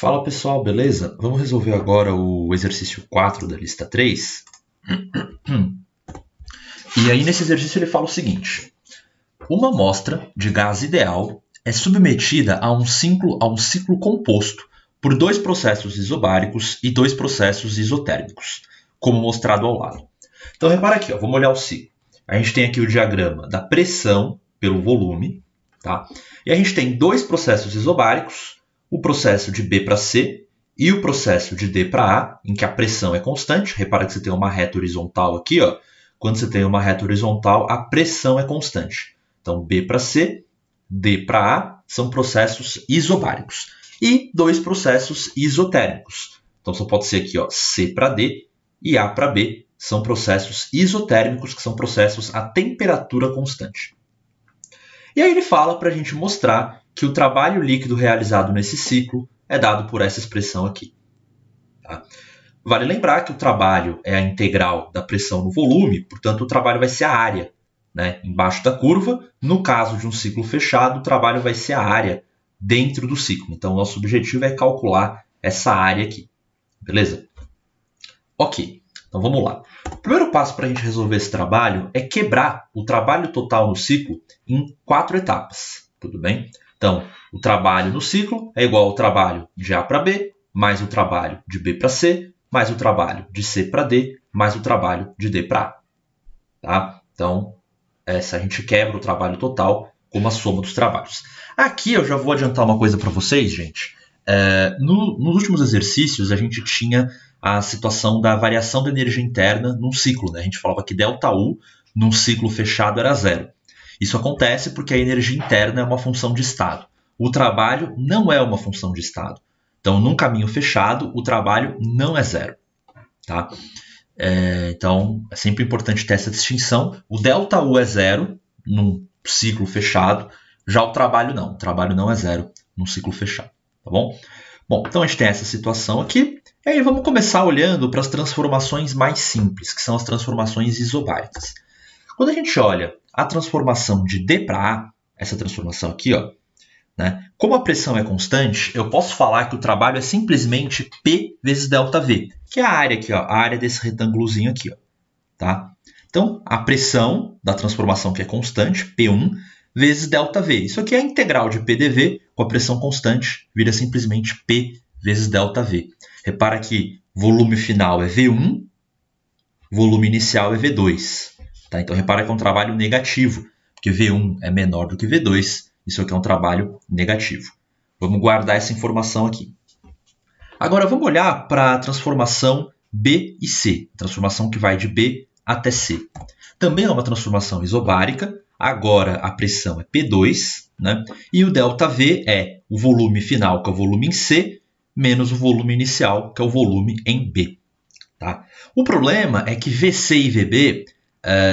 Fala pessoal, beleza? Vamos resolver agora o exercício 4 da lista 3. E aí nesse exercício ele fala o seguinte: uma amostra de gás ideal é submetida a um ciclo composto por dois processos isobáricos e dois processos isotérmicos, como mostrado ao lado. Então repara aqui, vamos olhar o ciclo. A gente tem aqui o diagrama da pressão pelo volume, tá? E a gente tem dois processos isobáricos, o processo de B para C e o processo de D para A, em que a pressão é constante. Repara que você tem uma reta horizontal aqui, ó. Quando você tem uma reta horizontal, a pressão é constante. Então, B para C, D para A são processos isobáricos. E dois processos isotérmicos. Então, só pode ser aqui, ó, C para D e A para B são processos isotérmicos, que são processos a temperatura constante. E aí ele fala para a gente mostrar que o trabalho líquido realizado nesse ciclo é dado por essa expressão aqui. Tá? Vale lembrar que o trabalho é a integral da pressão no volume, portanto o trabalho vai ser a área, né, embaixo da curva. No caso de um ciclo fechado, o trabalho vai ser a área dentro do ciclo. Então, nosso objetivo é calcular essa área aqui. Beleza? Ok, então vamos lá. O primeiro passo para a gente resolver esse trabalho é quebrar o trabalho total no ciclo em 4 etapas. Tudo bem? Então, o trabalho no ciclo é igual ao trabalho de A para B, mais o trabalho de B para C, mais o trabalho de C para D, mais o trabalho de D para A. Tá? Então, a gente quebra o trabalho total como a soma dos trabalhos. Aqui eu já vou adiantar uma coisa para vocês, gente. Nos últimos exercícios, a gente tinha a situação da variação da energia interna num ciclo. Né? A gente falava que ΔU num ciclo fechado era zero. Isso acontece porque a energia interna é uma função de estado. O trabalho não é uma função de estado. Então, num caminho fechado, o trabalho não é zero. Tá? Então, é sempre importante ter essa distinção. O ΔU é zero num ciclo fechado, já o trabalho não. O trabalho não é zero num ciclo fechado. Tá bom? Bom, então a gente tem essa situação aqui. E aí vamos começar olhando para as transformações mais simples, que são as transformações isobáricas. Quando a gente olha a transformação de D para A, essa transformação aqui, ó, né, como a pressão é constante, eu posso falar que o trabalho é simplesmente P vezes ΔV, que é a área aqui, ó, a área desse retângulozinho aqui. Ó, tá? Então, a pressão da transformação que é constante, P1, vezes ΔV. Isso aqui é a integral de PdV com a pressão constante, vira simplesmente P vezes ΔV. Repara que volume final é V1, volume inicial é V2. Tá? Então, repara que é um trabalho negativo, porque V1 é menor do que V2. Isso aqui é um trabalho negativo. Vamos guardar essa informação aqui. Agora, vamos olhar para a transformação B e C, transformação que vai de B até C. Também é uma transformação isobárica. Agora, a pressão é P2, né? E o ΔV é o volume final, que é o volume em C, menos o volume inicial, que é o volume em B. Tá? O problema é que VC e VB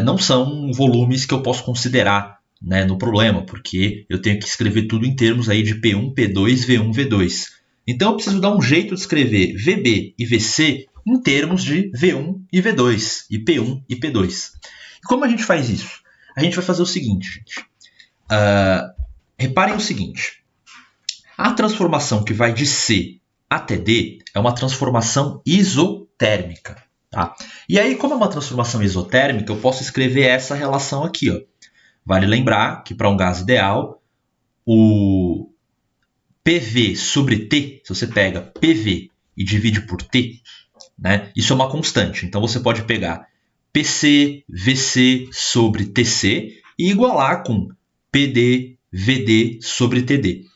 não são volumes que eu posso considerar, né, no problema, porque eu tenho que escrever tudo em termos aí de P1, P2, V1, V2. Então eu preciso dar um jeito de escrever VB e VC em termos de V1 e V2, e P1 e P2. E como a gente faz isso? A gente vai fazer o seguinte, gente. Reparem o seguinte. A transformação que vai de C até D é uma transformação isotérmica. Tá? E aí, como é uma transformação isotérmica, eu posso escrever essa relação aqui. Ó. Vale lembrar que para um gás ideal, o PV sobre T, se você pega PV e divide por T, né, isso é uma constante. Então, você pode pegar PC, VC sobre TC e igualar com PD, VD sobre TD.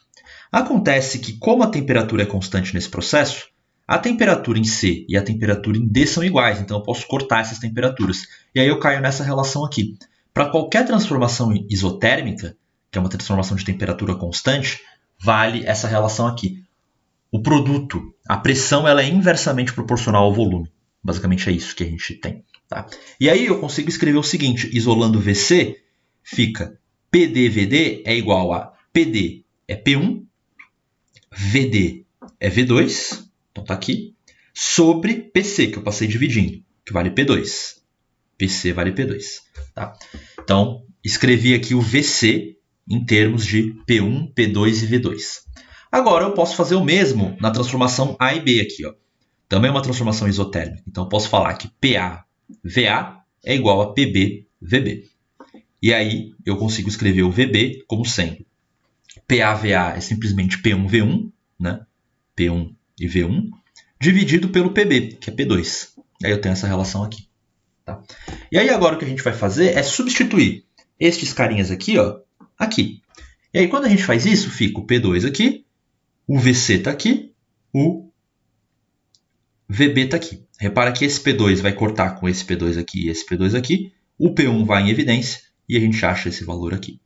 Acontece que, como a temperatura é constante nesse processo, a temperatura em C e a temperatura em D são iguais, então eu posso cortar essas temperaturas. E aí eu caio nessa relação aqui. Para qualquer transformação isotérmica, que é uma transformação de temperatura constante, vale essa relação aqui. O produto, a pressão, ela é inversamente proporcional ao volume. Basicamente é isso que a gente tem. Tá? E aí eu consigo escrever o seguinte, isolando VC, fica PdVD é igual a PD é P1, VD é V2, então está aqui, sobre PC, que eu passei dividindo, que vale P2. PC vale P2. Tá? Então, escrevi aqui o VC em termos de P1, P2 e V2. Agora eu posso fazer o mesmo na transformação A e B aqui, ó. Também é uma transformação isotérmica. Então eu posso falar que PA-VA é igual a PB-VB. E aí eu consigo escrever o VB como sendo PA-VA é simplesmente P1-V1, né? P1 e V1, dividido pelo PB, que é P2. Aí eu tenho essa relação aqui. Tá? E aí agora o que a gente vai fazer é substituir estes carinhas aqui, ó, aqui. E aí quando a gente faz isso, fica o P2 aqui, o VC está aqui, o VB está aqui. Repara que esse P2 vai cortar com esse P2 aqui e esse P2 aqui, o P1 vai em evidência e a gente acha esse valor aqui.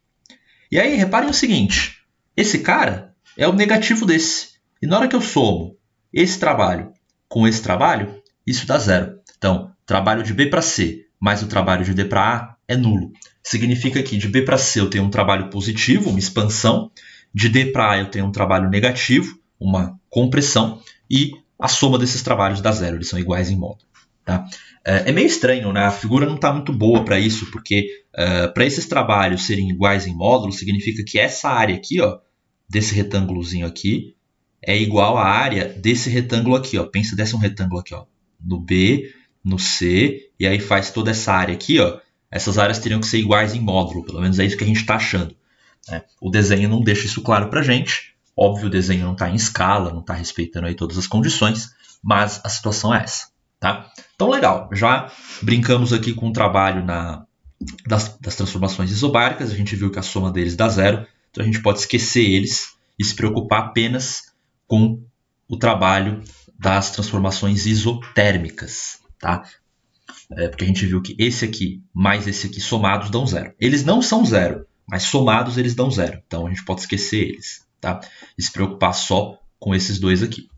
E aí reparem o seguinte, esse cara é o negativo desse. E na hora que eu somo esse trabalho com esse trabalho, isso dá zero. Então, trabalho de B para C mais o trabalho de D para A é nulo. Significa que de B para C eu tenho um trabalho positivo, uma expansão. De D para A eu tenho um trabalho negativo, uma compressão. E a soma desses trabalhos dá zero, eles são iguais em módulo. Tá? É meio estranho, né? A figura não está muito boa para isso, porque para esses trabalhos serem iguais em módulo, significa que essa área aqui, ó, desse retângulozinho aqui, é igual à área desse retângulo aqui. Ó. Pensa desse um retângulo aqui, ó, no B, no C, e aí faz toda essa área aqui. Ó. Essas áreas teriam que ser iguais em módulo, pelo menos é isso que a gente está achando. Né? O desenho não deixa isso claro para a gente. Óbvio, o desenho não está em escala, não está respeitando aí todas as condições, mas a situação é essa. Tá? Então, legal. Já brincamos aqui com o trabalho das transformações isobáricas. A gente viu que a soma deles dá zero. Então, a gente pode esquecer eles e se preocupar apenas com o trabalho das transformações isotérmicas. Tá? Porque a gente viu que esse aqui mais esse aqui somados dão zero. Eles não são zero, mas somados eles dão zero. Então, a gente pode esquecer eles. Tá? E se preocupar só com esses dois aqui.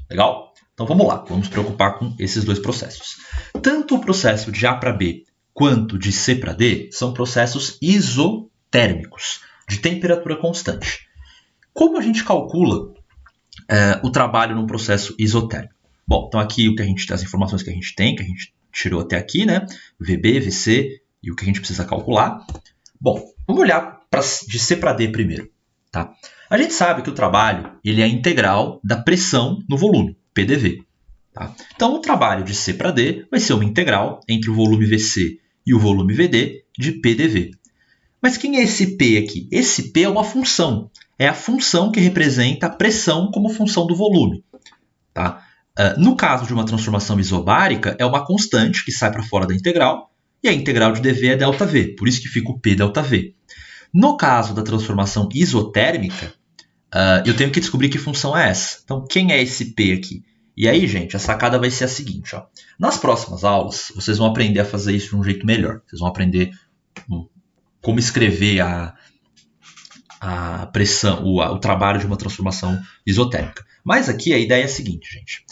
Legal? Então vamos lá, vamos preocupar com esses dois processos. Tanto o processo de A para B quanto de C para D são processos isotérmicos, de temperatura constante. Como a gente calcula o trabalho num processo isotérmico? Bom, então aqui as informações que a gente tem, que a gente tirou até aqui, né? VB, VC e o que a gente precisa calcular. Bom, vamos olhar de C para D primeiro. Tá? A gente sabe que o trabalho ele é a integral da pressão no volume. PDV. Tá? Então, o trabalho de C para D vai ser uma integral entre o volume VC e o volume VD de PDV. Mas quem é esse P aqui? Esse P é uma função. É a função que representa a pressão como função do volume. Tá? No caso de uma transformação isobárica, é uma constante que sai para fora da integral, e a integral de dV é ΔV, por isso que fica o P ΔV. No caso da transformação isotérmica, eu tenho que descobrir que função é essa. Então, quem é esse P aqui? E aí, gente, a sacada vai ser a seguinte. Ó. Nas próximas aulas, vocês vão aprender a fazer isso de um jeito melhor. Vocês vão aprender como escrever a pressão, o trabalho de uma transformação isotérmica. Mas aqui a ideia é a seguinte, gente.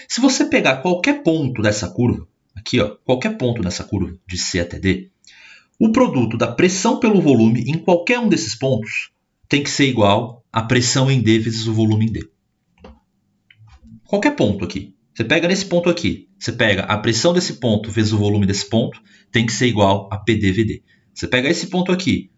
Se você pegar qualquer ponto dessa curva, aqui, ó, qualquer ponto dessa curva de C até D, o produto da pressão pelo volume em qualquer um desses pontos tem que ser igual à pressão em D vezes o volume em D. Qualquer ponto aqui. Você pega nesse ponto aqui, você pega a pressão desse ponto vezes o volume desse ponto, tem que ser igual a PdVd. Você pega esse ponto aqui,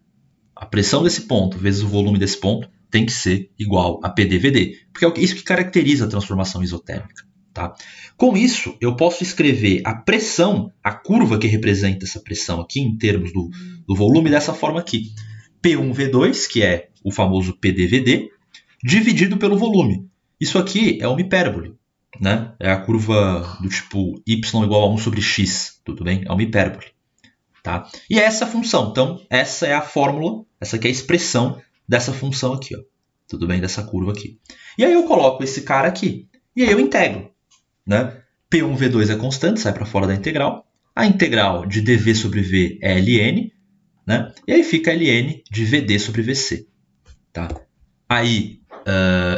a pressão desse ponto vezes o volume desse ponto, tem que ser igual a PdVd. Porque é isso que caracteriza a transformação isotérmica. Tá? Com isso, eu posso escrever a pressão, a curva que representa essa pressão aqui, em termos do volume, dessa forma aqui. P1V2, que é o famoso PdVd, dividido pelo volume. Isso aqui é uma hipérbole, né? É a curva do tipo y igual a 1 sobre x, tudo bem? É uma hipérbole. Tá? E é essa a função. Então, essa é a fórmula, essa aqui é a expressão dessa função aqui, ó. Tudo bem? Dessa curva aqui. E aí eu coloco esse cara aqui. E aí eu integro. Né? P1V2 é constante, sai para fora da integral. A integral de dV sobre V é ln. Né? E aí fica ln de Vd sobre Vc. Tá? Aí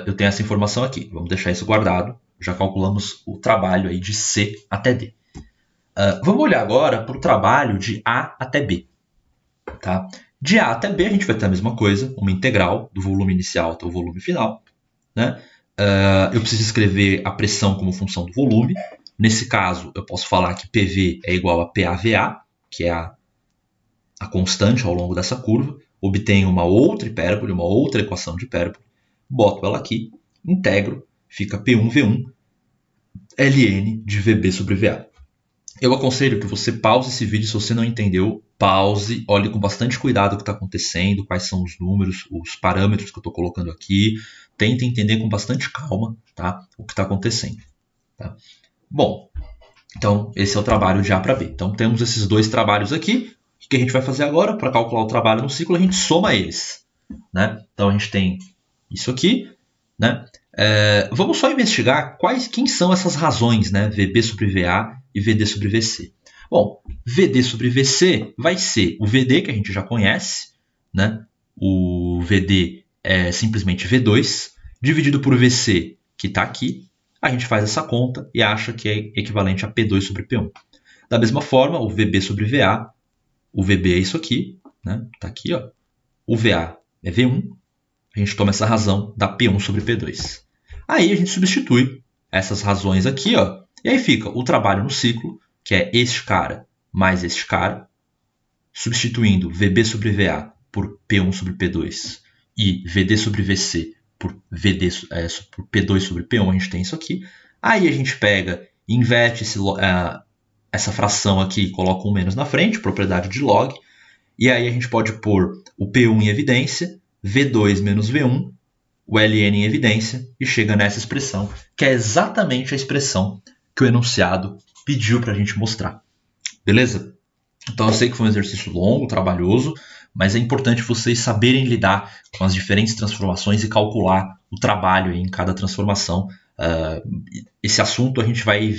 eu tenho essa informação aqui. Vamos deixar isso guardado. Já calculamos o trabalho aí de C até D. Vamos olhar agora para o trabalho de A até B. Tá? De A até B a gente vai ter a mesma coisa, uma integral do volume inicial até o volume final. Né? Eu preciso escrever a pressão como função do volume. Nesse caso, eu posso falar que PV é igual a PAVA, que é a constante ao longo dessa curva. Obtenho uma outra hipérbole, uma outra equação de hipérbole. boto ela aqui, integro, fica P1V1 ln de VB sobre VA. Eu aconselho que você pause esse vídeo se você não entendeu, pause, olhe com bastante cuidado o que está acontecendo, quais são os números, os parâmetros que eu estou colocando aqui, tente entender com bastante calma, tá, o que está acontecendo. Tá? Bom, então esse é o trabalho de A para B. Então temos esses dois trabalhos aqui. O que a gente vai fazer agora? Para calcular o trabalho no ciclo, a gente soma eles. Né? Então a gente tem isso aqui. Né? Vamos só investigar quem são essas razões, né? VB sobre VA e VD sobre VC. Bom, VD sobre VC vai ser o VD que a gente já conhece, né? O VD é simplesmente V2, dividido por VC, que está aqui. A gente faz essa conta e acha que é equivalente a P2 sobre P1. Da mesma forma, o VB sobre VA, o VB é isso aqui, né? Tá aqui, ó. O VA é V1, a gente toma essa razão, dá P1 sobre P2. Aí a gente substitui essas razões aqui, ó, e aí fica o trabalho no ciclo, que é este cara mais este cara, substituindo VB sobre VA por P1 sobre P2 e VD sobre VC por por P2 sobre P1, a gente tem isso aqui. Aí a gente pega, inverte essa fração aqui e coloca um menos na frente, propriedade de log, e aí a gente pode pôr o P1 em evidência, V2 menos V1, o ln em evidência, e chega nessa expressão, que é exatamente a expressão que o enunciado pediu para a gente mostrar. Beleza? Então eu sei que foi um exercício longo, trabalhoso, mas é importante vocês saberem lidar com as diferentes transformações e calcular o trabalho em cada transformação. Esse assunto a gente vai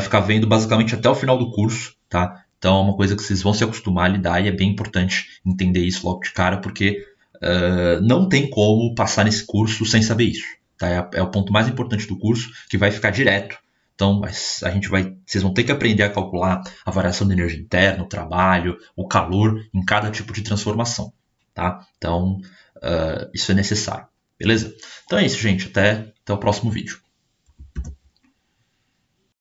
ficar vendo basicamente até o final do curso, tá? Então é uma coisa que vocês vão se acostumar a lidar e é bem importante entender isso logo de cara, porque não tem como passar nesse curso sem saber isso. Tá? É o ponto mais importante do curso, que vai ficar direto. Então vocês vão ter que aprender a calcular a variação de energia interna, o trabalho, o calor em cada tipo de transformação. Tá? Então isso é necessário. Beleza? Então é isso, gente. Até o próximo vídeo.